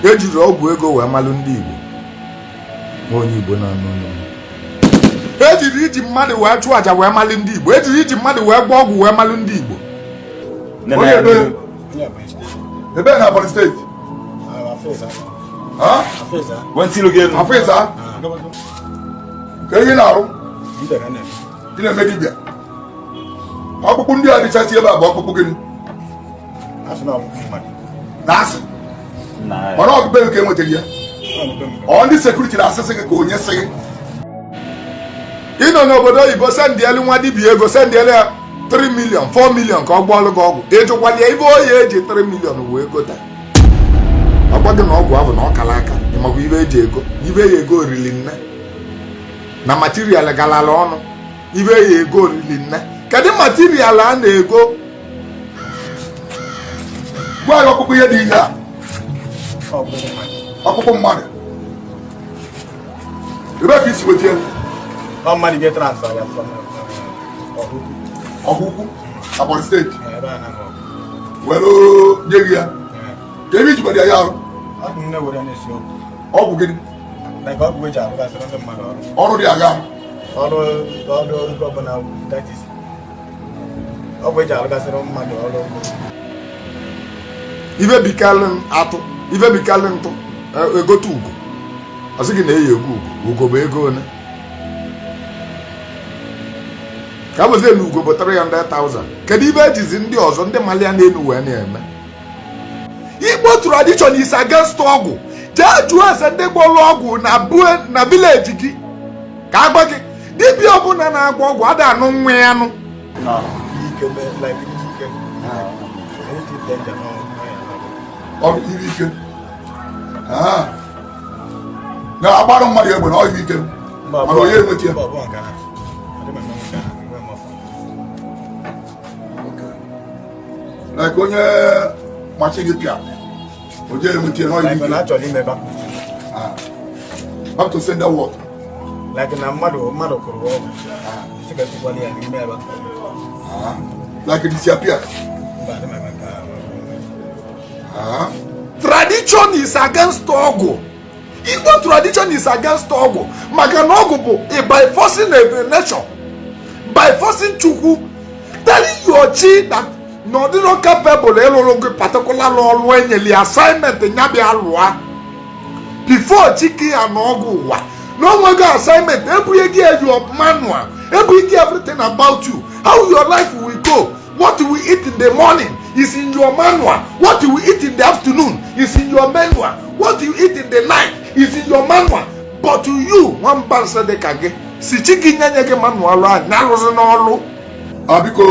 ejiri ọgwụ ego wee malụ ndị Igbo onye Igbo na-anụ ejiri iji mmadụ wee chụọ aja wee malụ ndị Igbo ejiri iji mmadụ wee gba ọgwụ wee malụ ndị Igbo ebe na Ebonyi steeti Afesa ka ihe na-arụ ị na-eme dibịa ọkpụkpụ ndị a dịchasị ebe a bụ ọkpụkpụ gịnị na asị mana ọgụbe nke enwetaghị ya ọ ndị sekuriti na-asịsị gị ka onye sị gị ịnọ n'obodo oyibo sendịelu nwa dibịa ego sendịelu ya 3 million 4 million ka ọ gbọọlụ gị ọgwụ ịjụkwala ibe oyi eji 3 million wee gota ọgbago na ọgwụ ahụ na ọkala aka ịmakwa ibe eji ego ibe ya ego orili nne na material galala ọnụ ibe ya ego orili nne kedu material a na-ego gwa ya ọkpụkpụ ihe dị ihe a ọkpụkpụ mmadụ ebe ka isi wetie ọkpụkpụ Ebonyi steeti were nye ya ka ebe iji gbara ya arụ ọgwụ gịnị ọrụ dị agha ife bikalụ atụ ife bikalụ ntụ egote ugo ọsị gị na-eyi ego ugo bụ ego one ka bụzi na ugo bụ 300,000 kedu ibe ejizi ndị ọzọ ndị malia n'elu wee na-eme Igbo tradition is against ọgwụ jee jụọ ese ndị gbọrọ ọgwụ na vileji gị ka agba gị dibịa ọbụla na-agba ọgwụ ada anụ nwa ya anụ ọrụ iri ike na-agbarụ mmadụ egbe na ọ iri ike mana onye enweta ya like onye machi gị pịa oje enweta ya na ọ iri ike back to sender word like na mmadụ kụrụ ọgwụ like disappear. Tradition is against ọgwụ. Igbo tradition is against ọgwụ maka na ọgwụ bụ by forcing a nation, by forcing Chukwu, telling your chi that no dị not capable ịlụrụ gị particular ọrụ enyeli assignment nyabịa lụa before chiki ya na ọgwụ ụwa n'onwego assignment ebunye gị your manual ebunye gị everything about you, how your life will go, what you will eat in the morning is in your manual, what you will eat in the afternoon is in your manual, what you eat in the night is in your manual. But to you one person de kage si chiki nyenye gị manual a nyarụzi n'ọlụ abiko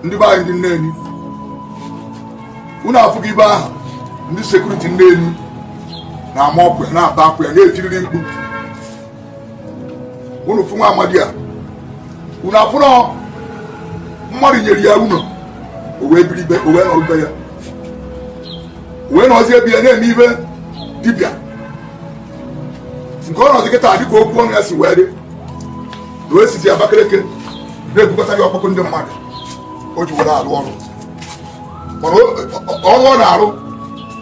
ndị be anyị ndị nneni unu afụ gị ibe ahụ ndị sekuriti nneni na-ama ọkụ ya na-aba akụ ya na-etiriri mkpu unu fụ nwa amadi a unu afụrọ mmadụ nyere ya unu o wee biri ibe o wee nọrụbe ya o wee nọzi ebe ya na-eme ibe dibịa nke ọ nọzi kịta dịka okwu ọnụ ya si wee dị na o esizi Abakaliki na-ebukọta gị ọkpụkpụ ndị mmadụ o ji were alụ ọrụ mana ọrụ ọ na-arụ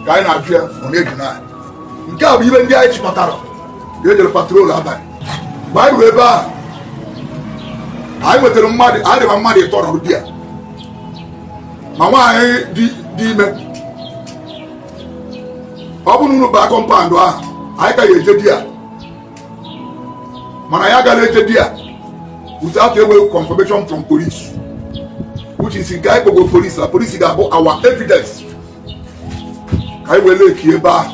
ka anyị na-ajụ ya ọ na-eji n'anya nke a bụ ibe ndị anyị chịkọtara ga-ejere patrol abalị mgbe anyị ruo ebe a anyị nwetara mmadụ adịba mmadụ ịtọ nọrụ di ya ma nwaanyị dị ime ọ bụ na unu baa kọmpandụ ahụ anyị ka ga-eje di ya mana ya gara eje di ya without a confirmation from police, which is in guy go police. The police ga our evidence. Kai wele kieba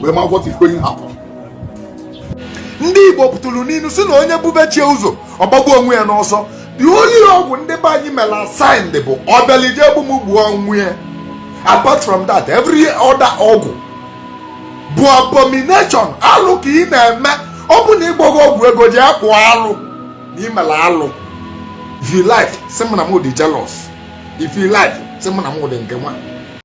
we ma what is going to happen. Ndị Igbo pụtụrụ n'inu si na onye bubechie ụzọ ọgbagbu onwe ya n'ọsọ. The only ọgwụ ndị be anyị mela sign bụ ọbelije egbumugbu onwe ya. Apart from that, every other ọgwụ bụ abomination. Alụ ka ị na-eme ọ bụ na ịgbọgo ọgwụ ego ji akwụ alụ. If you like, someone am jealous. If you like, someone am nke nwa.